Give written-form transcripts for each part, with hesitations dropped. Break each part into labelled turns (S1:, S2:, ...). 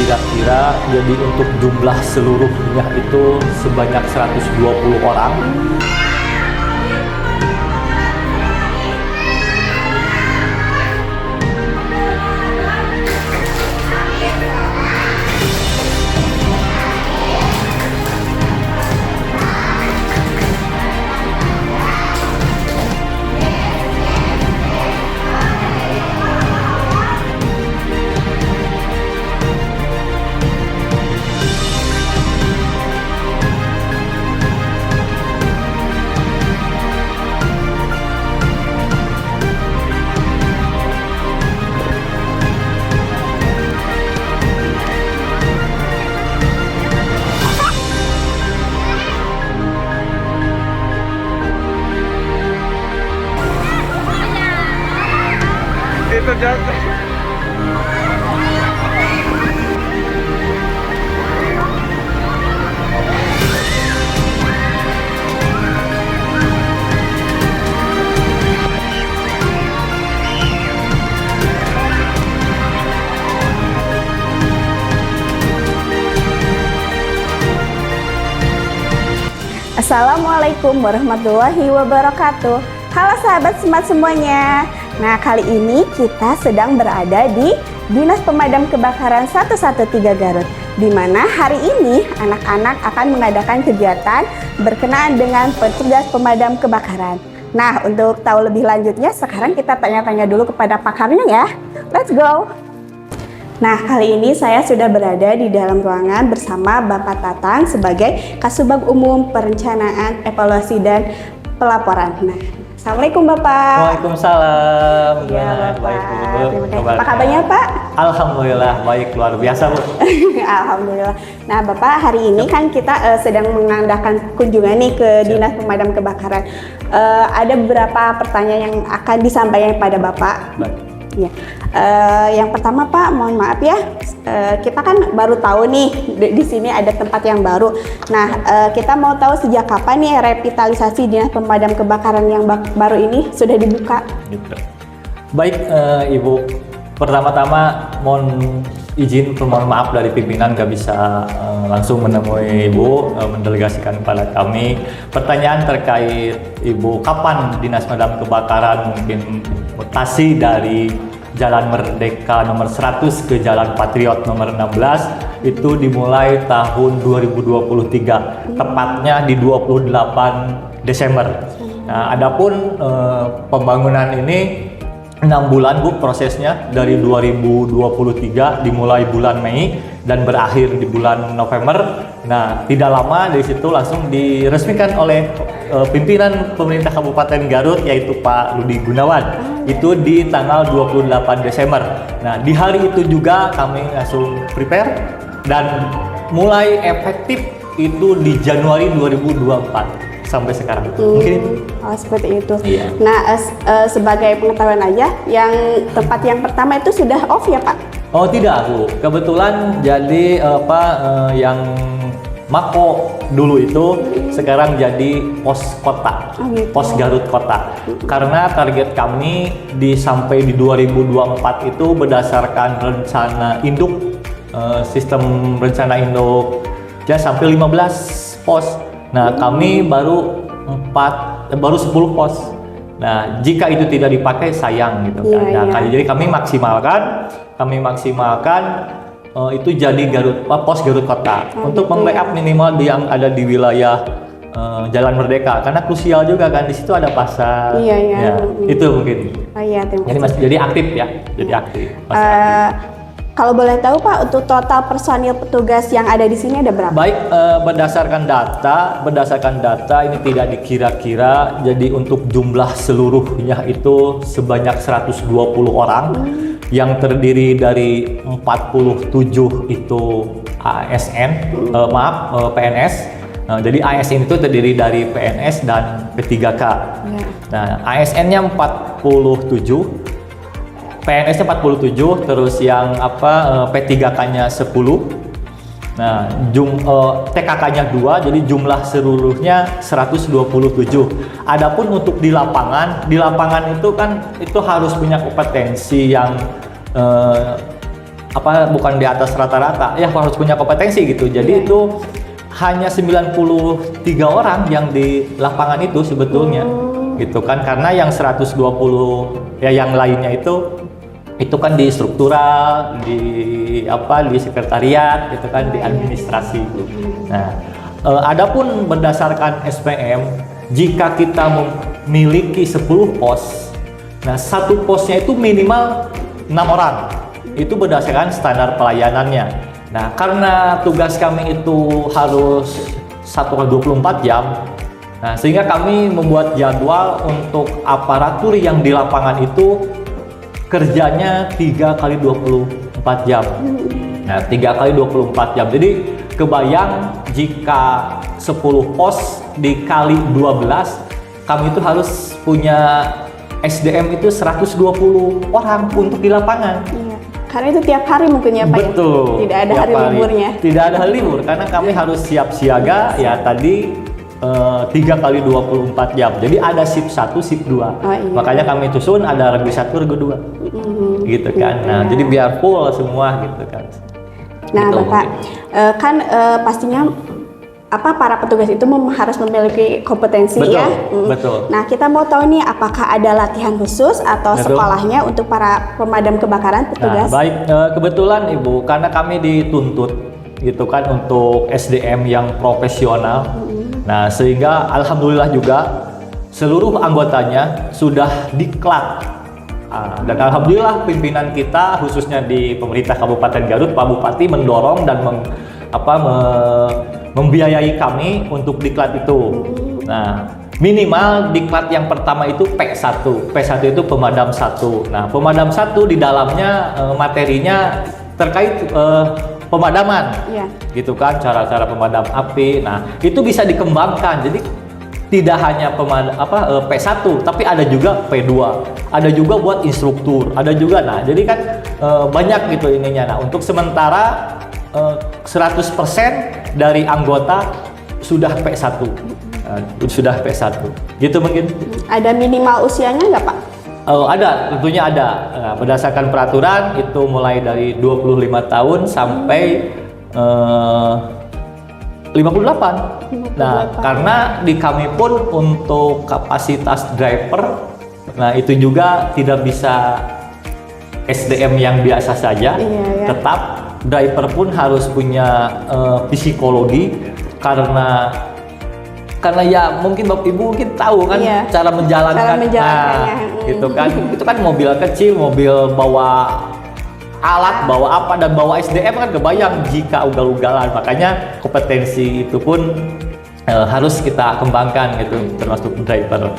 S1: kira-kira, jadi untuk jumlah seluruhnya itu sebanyak 120 orang.
S2: Itu jatuh.
S3: Assalamualaikum warahmatullahi wabarakatuh. Halo sahabat smart semuanya. Nah, kali ini kita sedang berada di Dinas Pemadam Kebakaran 113 Garut, di mana hari ini anak-anak akan mengadakan kegiatan berkenaan dengan petugas pemadam kebakaran. Nah, untuk tahu lebih lanjutnya, sekarang kita tanya-tanya dulu kepada pakarnya ya. Let's go! Nah, kali ini saya sudah berada di dalam ruangan bersama Bapak Tatang sebagai Kasubag Umum Perencanaan, Evaluasi, dan Pelaporan. Nah, Assalamualaikum Bapak.
S1: Waalaikumsalam.
S3: Ya, Bapak.
S1: Baik, Bu.
S3: Terima kasih. Apa kabarnya Pak?
S1: Alhamdulillah baik, luar biasa, Bu.
S3: Alhamdulillah. Nah, Bapak, hari ini kan kita sedang mengadakan kunjungan nih ke Dinas Pemadam Kebakaran. Ada beberapa pertanyaan yang akan disampaikan pada Bapak.
S1: Baik.
S3: Ya. Yang pertama Pak, mohon maaf ya, kita kan baru tahu nih di sini ada tempat yang baru. Nah, kita mau tahu sejak kapan nih revitalisasi Dinas Pemadam Kebakaran yang baru ini sudah dibuka?
S1: Gitu. Baik, Ibu. Pertama-tama mohon izin, permohon maaf dari pimpinan gak bisa langsung menemui Ibu, mendelegasikan kepada kami. Pertanyaan terkait Ibu, kapan Dinas Pemadam Kebakaran mungkin mutasi dari Jalan Merdeka nomor 100 ke Jalan Patriot nomor 16 itu dimulai tahun 2023, tepatnya di 28 Desember. Nah, adapun pembangunan ini 6 bulan Bu prosesnya, dari 2023 dimulai bulan Mei dan berakhir di bulan November. Nah, tidak lama dari situ langsung diresmikan oleh pimpinan pemerintah Kabupaten Garut, yaitu Pak Rudi Gunawan. Itu di tanggal 28 Desember. Nah, di hari itu juga kami langsung prepare dan mulai efektif itu di Januari 2024 sampai sekarang. Mungkin itu.
S3: Oh, seperti itu.
S1: Iya.
S3: Nah, sebagai pengetahuan aja, yang tempat yang pertama itu sudah off ya Pak?
S1: Oh tidak Bu, kebetulan jadi yang Mako dulu itu sekarang jadi pos kota,
S3: gitu.
S1: pos Garut kota. Karena target kami sampai di 2024 itu berdasarkan rencana induk, sistem rencana induk ya sampai 15 pos. Nah, kami baru 10 pos. Nah, jika itu tidak dipakai sayang gitu kan.
S3: Iya,
S1: Nah,
S3: iya.
S1: jadi kami maksimalkan itu jadi pos Garut Kota untuk membackup minimal yang ada di wilayah Jalan Merdeka, karena krusial juga kan, di situ ada pasar.
S3: Iya, iya.
S1: Ya, itu mungkin.
S3: Oh iya, terima
S1: Jadi
S3: kasih.
S1: jadi aktif ya, jadi aktif. Masih aktif.
S3: Kalau boleh tahu Pak, untuk total personil petugas yang ada di sini ada berapa?
S1: Baik, berdasarkan data ini tidak dikira-kira, jadi untuk jumlah seluruhnya itu sebanyak 120 orang yang terdiri dari 47 itu ASN, PNS. Jadi ASN itu terdiri dari PNS dan P3K.
S3: Ya.
S1: Nah, ASN-nya 47, PNS-nya 47, terus yang P3K-nya 10. Nah, TKK-nya 2, jadi jumlah seluruhnya 127. Adapun untuk di lapangan itu kan itu harus punya kompetensi yang bukan di atas rata-rata, ya harus punya kompetensi gitu. Jadi itu hanya 93 orang yang di lapangan itu sebetulnya, gitu kan, karena yang 120 ya yang lainnya itu kan di struktural, di sekretariat, gitu kan, di administrasi. Nah, adapun berdasarkan SPM, jika kita memiliki 10 pos, nah satu posnya itu minimal 6 orang. Itu berdasarkan standar pelayanannya. Nah, karena tugas kami itu harus 1 kali 24 jam, nah sehingga kami membuat jadwal untuk aparatur yang di lapangan itu kerjanya 3 kali 24 jam. Nah, 3 kali 24 jam. Jadi kebayang jika 10 pos dikali 12, kami itu harus punya SDM itu 120 orang untuk di lapangan.
S3: Iya. Karena itu tiap hari mungkin ya Pak.
S1: Betul.
S3: Tidak ada
S1: tiap
S3: hari liburnya.
S1: Tidak ada hari libur karena kami harus siap siaga ya tadi 3 kali 24 jam. Jadi ada shift 1, shift 2.
S3: Iya.
S1: Makanya kami susun ada regu 1, regu 2. Gitu kan. Nah, jadi biar full semua gitu kan.
S3: Nah,
S1: gitu,
S3: Bapak, pastinya para petugas itu harus memiliki kompetensi.
S1: Betul,
S3: ya.
S1: betul.
S3: Nah, kita mau tahu nih apakah ada latihan khusus atau
S1: Betul.
S3: sekolahnya untuk para pemadam kebakaran petugas?
S1: Nah, baik, kebetulan Ibu, karena kami dituntut gitu kan untuk SDM yang profesional. Nah, sehingga alhamdulillah juga seluruh anggotanya sudah diklat. Dan alhamdulillah pimpinan kita khususnya di pemerintah Kabupaten Garut, Pak Bupati mendorong dan membiayai kami untuk diklat itu. Nah, minimal diklat yang pertama itu P1. P1 itu pemadam 1. Nah, pemadam 1 di dalamnya materinya terkait pemadaman.
S3: Iya.
S1: Gitu kan, cara-cara pemadam api. Nah, itu bisa dikembangkan. Jadi tidak hanya P1, tapi ada juga P2. Ada juga buat instruktur, ada juga. Nah, jadi kan banyak gitu ininya. Nah, untuk sementara 100% dari anggota sudah P1. Sudah P1. Gitu mungkin.
S3: Ada minimal usianya nggak Pak?
S1: Ada, tentunya ada. Nah, berdasarkan peraturan itu mulai dari 25 tahun sampai 58. Nah, karena di kami pun untuk kapasitas driver, nah itu juga tidak bisa SDM yang biasa saja.
S3: Iya.
S1: Tetap driver pun harus punya psikologi karena ya mungkin Bapak Ibu mungkin tahu kan cara menjalankan. Nah, gitu kan. Itu kan mobil kecil, mobil bawa alat, bawa apa dan bawa SDM kan kebayang jika ugal-ugalan. Makanya kompetensi itu pun harus kita kembangkan gitu, termasuk driver.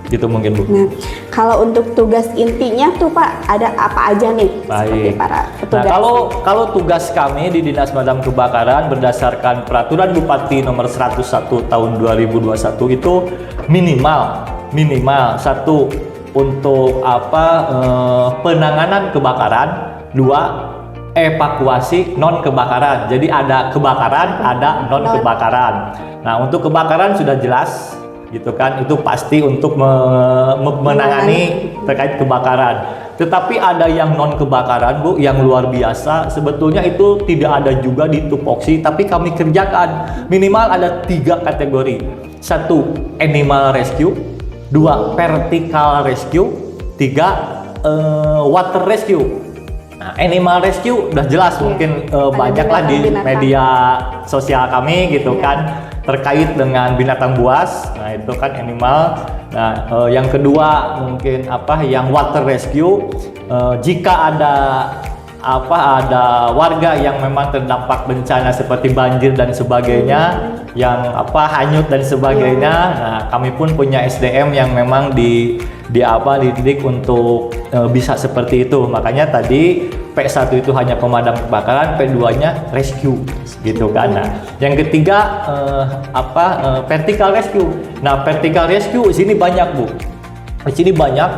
S1: Gitu mungkin Bu.
S3: Nah, kalau untuk tugas intinya tuh Pak, ada apa aja nih? Seperti
S1: Baik.
S3: para petugas.
S1: Nah, kalau tugas kami di Dinas Pemadam Kebakaran berdasarkan Peraturan Bupati Nomor 101 Tahun 2021 itu minimal satu untuk penanganan kebakaran, 2 evakuasi non kebakaran. Jadi ada kebakaran, ada non kebakaran. Nah, untuk kebakaran sudah jelas gitu kan, itu pasti untuk menangani terkait kebakaran. Tetapi ada yang non kebakaran Bu, yang luar biasa. Sebetulnya itu tidak ada juga di tupoksi, tapi kami kerjakan. Minimal ada 3 kategori. 1 animal rescue, 2 vertical rescue, 3 water rescue. Nah, animal rescue udah jelas mungkin banyaklah di media sosial kami gitu kan, terkait dengan binatang buas. Nah, itu kan animal. Nah, yang kedua mungkin yang water rescue, jika ada warga yang memang terdampak bencana seperti banjir dan sebagainya, yang hanyut dan sebagainya. Nah, kami pun punya SDM yang memang dididik untuk bisa seperti itu. Makanya tadi P1 itu hanya pemadam kebakaran, P2-nya rescue gitu kan. Nah, yang ketiga vertical rescue. Nah, vertical rescue sini banyak Bu. Di sini banyak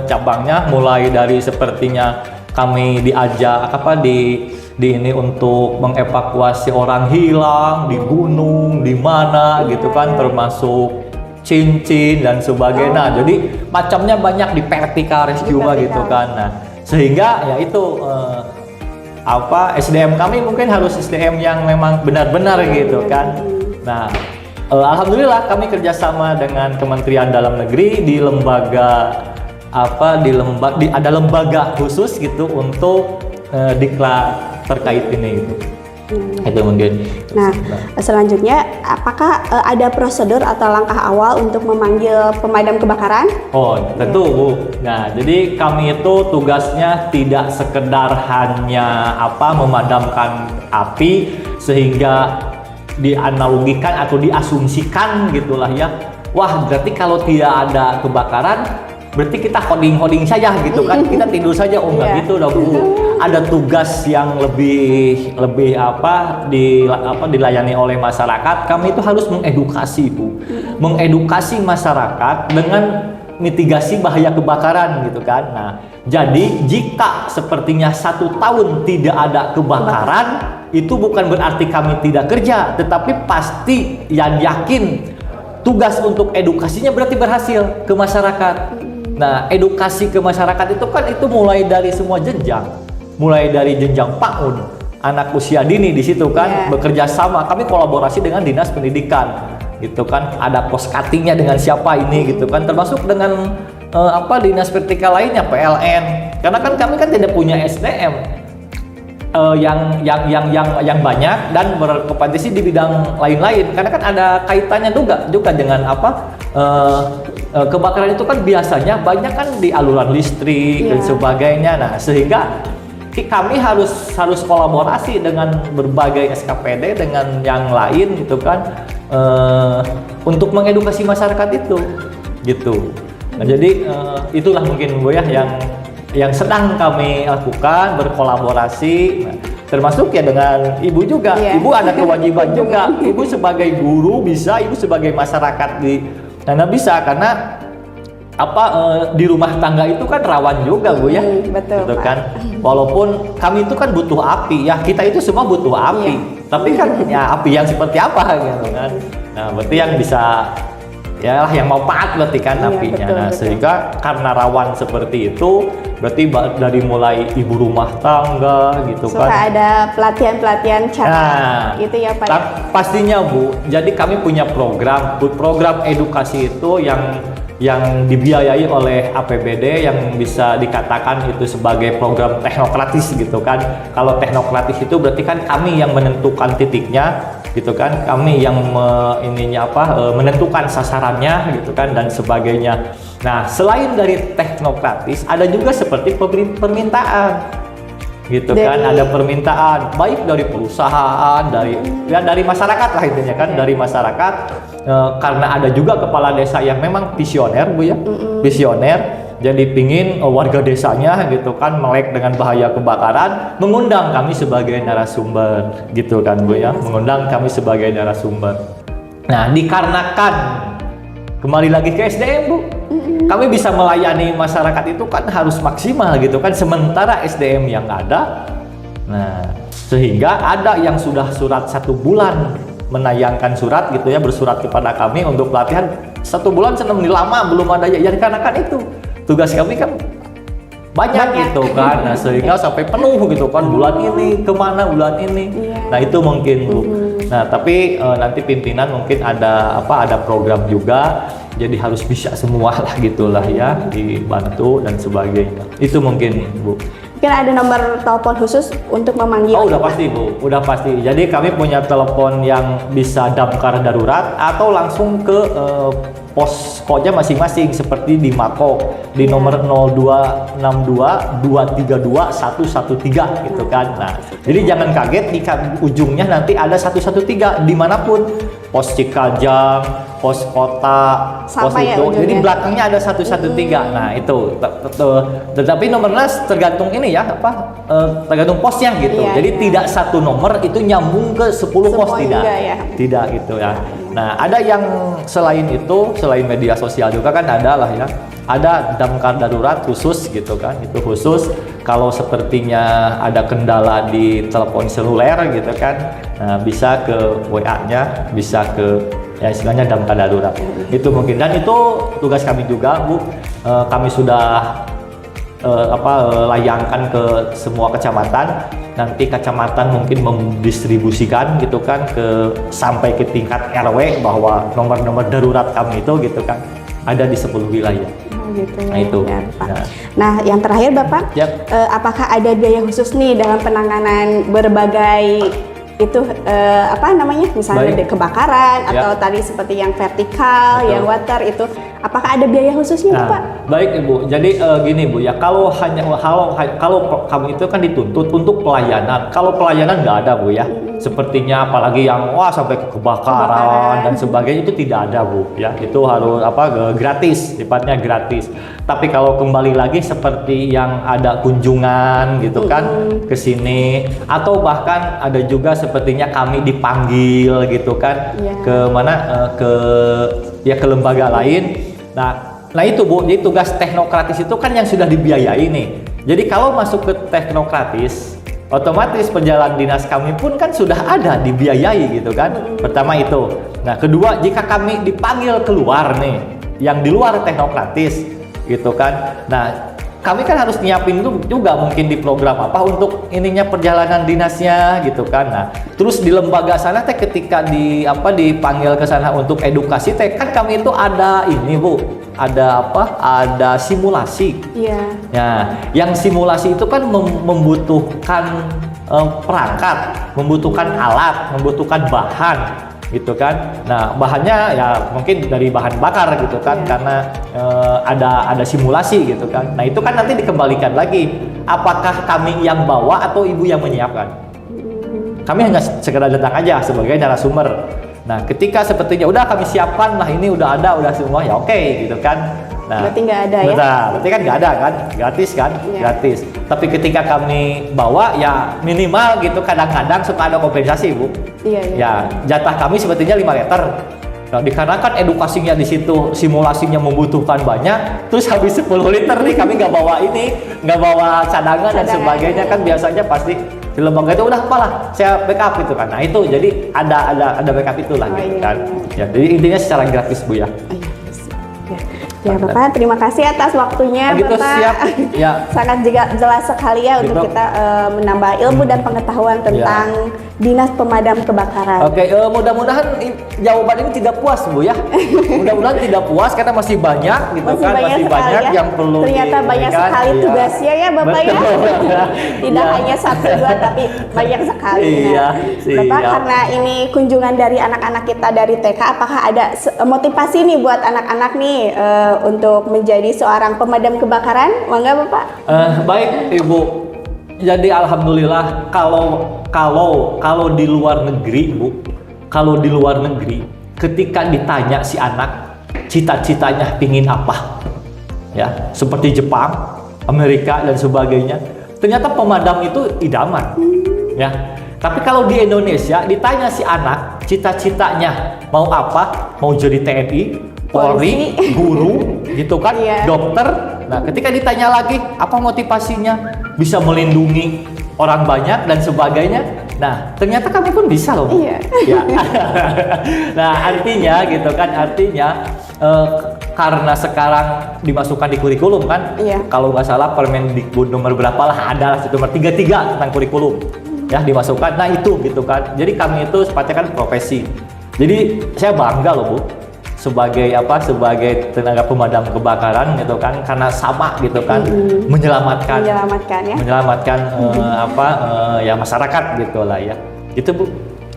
S1: cabangnya, mulai dari sepertinya kami diajak di ini untuk mengevakuasi orang hilang di gunung, di mana gitu kan, termasuk cincin dan sebagainya. Nah, jadi macamnya banyak di vertical rescue gitu kan. Nah, sehingga ya itu SDM kami mungkin harus SDM yang memang benar-benar gitu kan. Nah, alhamdulillah kami kerjasama dengan Kementerian Dalam Negeri di ada lembaga khusus gitu untuk diklat terkait ini gitu. Itu mungkin.
S3: Nah, selanjutnya apakah ada prosedur atau langkah awal untuk memanggil pemadam kebakaran?
S1: Oh, tentu Bu. Nah, jadi kami itu tugasnya tidak sekedar hanya memadamkan api sehingga dianalogikan atau diasumsikan gitulah ya. Wah, berarti kalau tidak ada kebakaran berarti kita hoding saja gitu kan, kita tidur saja. Oh enggak gitu dong Bu. Ada tugas yang lebih dilayani oleh masyarakat. Kami itu harus mengedukasi Bu, mengedukasi masyarakat dengan mitigasi bahaya kebakaran gitu kan. Nah, jadi jika sepertinya 1 tahun tidak ada kebakaran, itu bukan berarti kami tidak kerja, tetapi pasti yang yakin tugas untuk edukasinya berarti berhasil ke masyarakat. Nah, edukasi ke masyarakat itu kan mulai dari semua jenjang, mulai dari jenjang PAUD, anak usia dini di situ kan, bekerja sama. Kami kolaborasi dengan dinas pendidikan, gitu kan. Ada poskatingnya dengan siapa ini, gitu kan. Termasuk dengan dinas vertikal lainnya, PLN. Karena kan kami kan tidak punya SDM yang banyak dan berkompetisi di bidang lain-lain. Karena kan ada kaitannya juga dengan kebakaran itu kan biasanya banyak kan di aluran listrik dan sebagainya. Nah, sehingga kami harus kolaborasi dengan berbagai SKPD dengan yang lain gitu kan, untuk mengedukasi masyarakat itu gitu. Nah, jadi itulah mungkin Bu ya yang sedang kami lakukan, berkolaborasi. Nah, termasuk ya dengan Ibu juga. Ibu ada kewajiban juga. Ibu sebagai guru bisa, Ibu sebagai masyarakat karena bisa, karena di rumah tangga itu kan rawan juga Bu ya.
S3: Betul,
S1: gitu
S3: Pak.
S1: kan. Walaupun kami itu kan butuh api ya, kita itu semua butuh api. Tapi kan ya api yang seperti apa gitu kan. Nah, berarti yang bisa yang mau paat berarti kan apinya.
S3: Betul,
S1: nah,
S3: betul.
S1: sehingga karena rawan seperti itu, berarti dari mulai ibu rumah tangga gitu
S3: Suka
S1: kan.
S3: ada pelatihan cara gitu ya Pak.
S1: Pastinya Bu. Jadi kami punya program edukasi itu yang dibiayai oleh APBD, yang bisa dikatakan itu sebagai program teknokratis gitu kan. Kalau teknokratis itu berarti kan kami yang menentukan titiknya gitu kan, kami yang menentukan sasarannya gitu kan dan sebagainya. Nah, selain dari teknokratis, ada juga seperti permintaan gitu kan. Ada permintaan baik dari perusahaan, dari masyarakat lah intinya kan, dari masyarakat. Karena ada juga kepala desa yang memang visioner Bu ya, visioner. Jadi pingin warga desanya gitu kan melek dengan bahaya kebakaran, mengundang kami sebagai narasumber gitu kan Bu ya, mengundang kami sebagai narasumber. Nah, dikarenakan kembali lagi ke SDM Bu, kami bisa melayani masyarakat itu kan harus maksimal gitu kan, sementara SDM yang ada, nah sehingga ada yang sudah surat 1 bulan menayangkan surat gitu ya, bersurat kepada kami untuk pelatihan 1 bulan senang lama belum ada ya, karena kan itu tugas kami kan banyak gitu kan. Nah, sehingga sampai penuh gitu kan, bulan ini kemana bulan ini. Nah, itu mungkin Bu. Nah, tapi nanti pimpinan mungkin ada program juga, jadi harus bisa semua lah gitulah ya, dibantu dan sebagainya. Itu mungkin Bu.
S3: Mungkin ada nomor telepon khusus untuk memanggil.
S1: Oh, udah pasti Bu, udah pasti. Jadi kami punya telepon yang bisa damkar darurat atau langsung ke poskonya masing-masing seperti di Mako di nomor 0262 232 113 gitu kan. Nah, jadi jangan kaget di ujungnya nanti ada 113 dimanapun, pos Cikajang, pos kota, pos
S3: Sama ya
S1: itu.
S3: ujungnya.
S1: Jadi belakangnya ada 113. Nah, itu. Tetapi nomornya tergantung ini ya, tergantung posnya gitu. Jadi tidak satu nomor itu nyambung ke 10 pos, tidak.
S3: Ya.
S1: Tidak gitu ya. Nah, ada yang selain itu, selain media sosial juga kan ada lah ya. Ada damkar darurat khusus gitu kan. Itu khusus kalau sepertinya ada kendala di telepon seluler gitu kan. Nah, bisa ke WA-nya, bisa ke ya istilahnya damkar darurat. Itu mungkin, dan itu tugas kami juga Bu. Kami sudah layangkan ke semua kecamatan. Nanti kecamatan mungkin mendistribusikan gitu kan sampai ke tingkat RW bahwa nomor-nomor darurat kami itu gitu kan ada di 10 wilayah.
S3: Gitu ya.
S1: Nah itu.
S3: Ya, Pak. Nah, yang terakhir Bapak,
S1: Yap.
S3: Apakah ada biaya khusus nih dalam penanganan berbagai itu misalnya
S1: Baik.
S3: kebakaran
S1: Ya.
S3: atau tadi seperti yang vertikal,
S1: Betul.
S3: yang water itu, apakah ada biaya khususnya
S1: Nah,
S3: Pak?
S1: baik Ibu. Jadi gini Bu ya, kalau kamu itu kan dituntut untuk pelayanan. Kalau pelayanan nggak ada Bu ya. Sepertinya apalagi yang sampai ke kebakaran dan sebagainya itu tidak ada Bu ya. Itu harus gratis, sifatnya gratis. Tapi kalau kembali lagi seperti yang ada kunjungan gitu kan ke sini, atau bahkan ada juga sepertinya kami dipanggil gitu kan
S3: Iya.
S1: ke mana ke lembaga lain. Nah itu Bu, jadi tugas teknokratis itu kan yang sudah dibiayai nih. Jadi kalau masuk ke teknokratis, otomatis perjalanan dinas kami pun kan sudah ada dibiayai gitu kan. Pertama itu. Nah kedua, jika kami dipanggil keluar nih, yang di luar teknokratis gitu kan. Nah kami kan harus nyiapin juga mungkin di program apa untuk ininya perjalanan dinasnya gitu kan. Nah, terus di lembaga sana teh ketika dipanggil ke sana untuk edukasi teh kan kami itu ada ini Bu, ada simulasi.
S3: Iya.
S1: Ya, yang simulasi itu kan membutuhkan perangkat, membutuhkan alat, membutuhkan bahan gitu kan. Nah, bahannya ya mungkin dari bahan bakar gitu kan, karena ada simulasi gitu kan. Nah, itu kan nanti dikembalikan lagi, apakah kami yang bawa atau ibu yang menyiapkan. Kami hanya sekedar datang aja sebagai narasumber. Nah, ketika sepertinya udah kami siapkan, nah ini udah ada, udah semua, ya oke gitu kan. Nah,
S3: Berarti nggak ada ya?
S1: betul, berarti kan nggak ada kan, gratis kan,
S3: Iya.
S1: gratis. Tapi ketika kami bawa ya minimal gitu, kadang-kadang suka ada kompensasi Bu.
S3: Iya.
S1: Ya, jatah kami sepertinya 5 liter. Nah, dikarenakan edukasinya di situ, simulasinya membutuhkan banyak, terus habis 10 liter nih kami nggak bawa cadangan dan sebagainya kan biasanya pasti di lembaga itu udah apalah, saya backup gitu kan. Nah itu jadi ada backup itulah gitu kan. Ya, jadi intinya secara gratis Bu ya.
S3: Ya Bapak, terima kasih atas waktunya
S1: Begitu,
S3: Bapak.
S1: siap. Ya.
S3: Sangat juga jelas sekali ya untuk
S1: Gitu.
S3: kita menambah ilmu dan pengetahuan tentang Dinas Pemadam Kebakaran.
S1: Oke, mudah-mudahan jawaban ini tidak puas Bu ya. Mudah-mudahan tidak puas karena masih banyak gitu
S3: Masih
S1: kan,
S3: banyak
S1: masih
S3: sekali
S1: banyak
S3: ya.
S1: yang perlu
S3: Ternyata banyak
S1: diberikan.
S3: sekali
S1: Iya.
S3: tugasnya ya Bapak ya.
S1: Betul.
S3: Tidak
S1: Ya.
S3: hanya 1-2 tapi banyak sekali.
S1: Iya,
S3: Bapak,
S1: siap.
S3: karena ini kunjungan dari anak-anak kita dari TK, apakah ada motivasi nih buat anak-anak nih untuk menjadi seorang pemadam kebakaran? Mangga Bapak.
S1: Baik Ibu. Jadi alhamdulillah kalau di luar negeri Bu, kalau di luar negeri ketika ditanya si anak cita-citanya pingin apa, ya seperti Jepang, Amerika dan sebagainya, ternyata pemadam itu idaman, ya. Tapi kalau di Indonesia ditanya si anak cita-citanya mau apa, mau jadi TNI, Polri,
S3: Polisi.
S1: guru, gitu kan,
S3: Iya.
S1: dokter. Nah, ketika ditanya lagi apa motivasinya, bisa melindungi orang banyak dan sebagainya. Nah, ternyata kami pun bisa loh, Bu.
S3: Iya.
S1: Ya. Nah, artinya gitu kan, karena sekarang dimasukkan di kurikulum kan,
S3: Iya.
S1: kalau nggak salah Permendikbud nomor berapa lah, ada lah nomor 33 tentang kurikulum, ya dimasukkan. Nah itu gitu kan. Jadi kami itu sifatnya kan profesi. Jadi saya bangga loh Bu, sebagai tenaga pemadam kebakaran gitu kan, karena sama gitu kan, menyelamatkan ya masyarakat gitulah ya. Itu Bu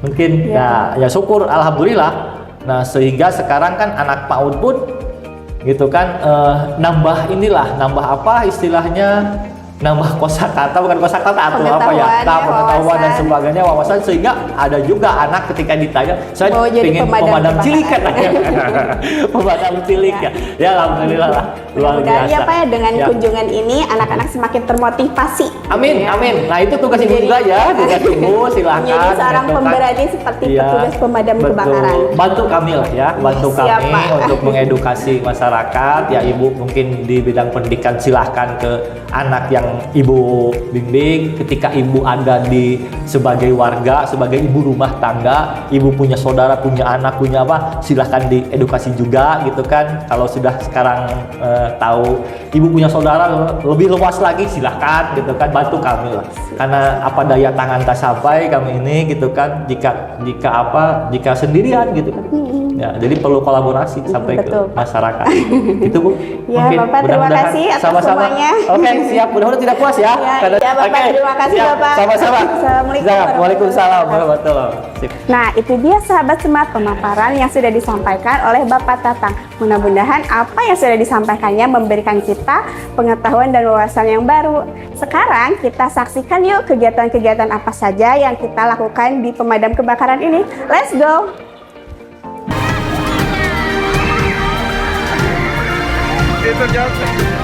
S1: mungkin ya syukur alhamdulillah. Nah sehingga sekarang kan anak PAUD pun gitu kan nambah apa istilahnya, nambah kosakata, bukan kosakata atau apa ya, pengetahuan dan sebagainya, wawasan, sehingga ada juga anak ketika ditanya saya
S3: mau jadi
S1: pengen pemadam cilik kan,
S3: kebakaran.
S1: pemadam cilik ya. Ya alhamdulillah lah, luar
S3: Mudah-mudahan
S1: biasa.
S3: ya Pak ya, dengan
S1: Ya.
S3: kunjungan ini anak-anak semakin termotivasi.
S1: Amin,
S3: Ya.
S1: amin. Nah itu tugas ibu
S3: Menjadi-
S1: juga ya, tugas ibu silahkan.
S3: Menjadi seorang
S1: gitu kan.
S3: pemberani seperti
S1: Iya,
S3: petugas pemadam
S1: betul.
S3: kebakaran.
S1: Bantu kami lah ya, bantu
S3: Siap,
S1: kami
S3: Pak.
S1: untuk mengedukasi masyarakat. Ya ibu mungkin di bidang pendidikan silahkan ke anak yang yang Ibu bimbing, ketika Ibu ada di sebagai warga, sebagai ibu rumah tangga, Ibu punya saudara, punya anak, punya apa, silahkan diedukasi juga gitu kan. Kalau sudah sekarang tahu Ibu punya saudara lebih luas lagi, silahkan gitu kan, bantu kami lah. Karena apa daya tangan tak sampai kami ini gitu kan, jika sendirian gitu kan. Ya, jadi perlu kolaborasi sampai
S3: Betul.
S1: ke masyarakat. Itu Bu.
S3: Ya, Bapak, terima
S1: mudah-mudahan
S3: kasih atas
S1: sama-sama.
S3: semuanya.
S1: Oke, siap. Mudah-mudahan tidak puas ya.
S3: Ya, Bapak,
S1: Oke,
S3: terima kasih,
S1: siap.
S3: Bapak.
S1: Sama-sama.
S3: Assalamualaikum
S1: Siap. Waalaikumsalam warahmatullahi wabarakatuh.
S3: Nah, itu dia sahabat smart pemaparan yang sudah disampaikan oleh Bapak Tatang. Mudah-mudahan apa yang sudah disampaikannya memberikan kita pengetahuan dan wawasan yang baru. Sekarang kita saksikan yuk kegiatan-kegiatan apa saja yang kita lakukan di pemadam kebakaran ini. Let's go!
S2: Itu just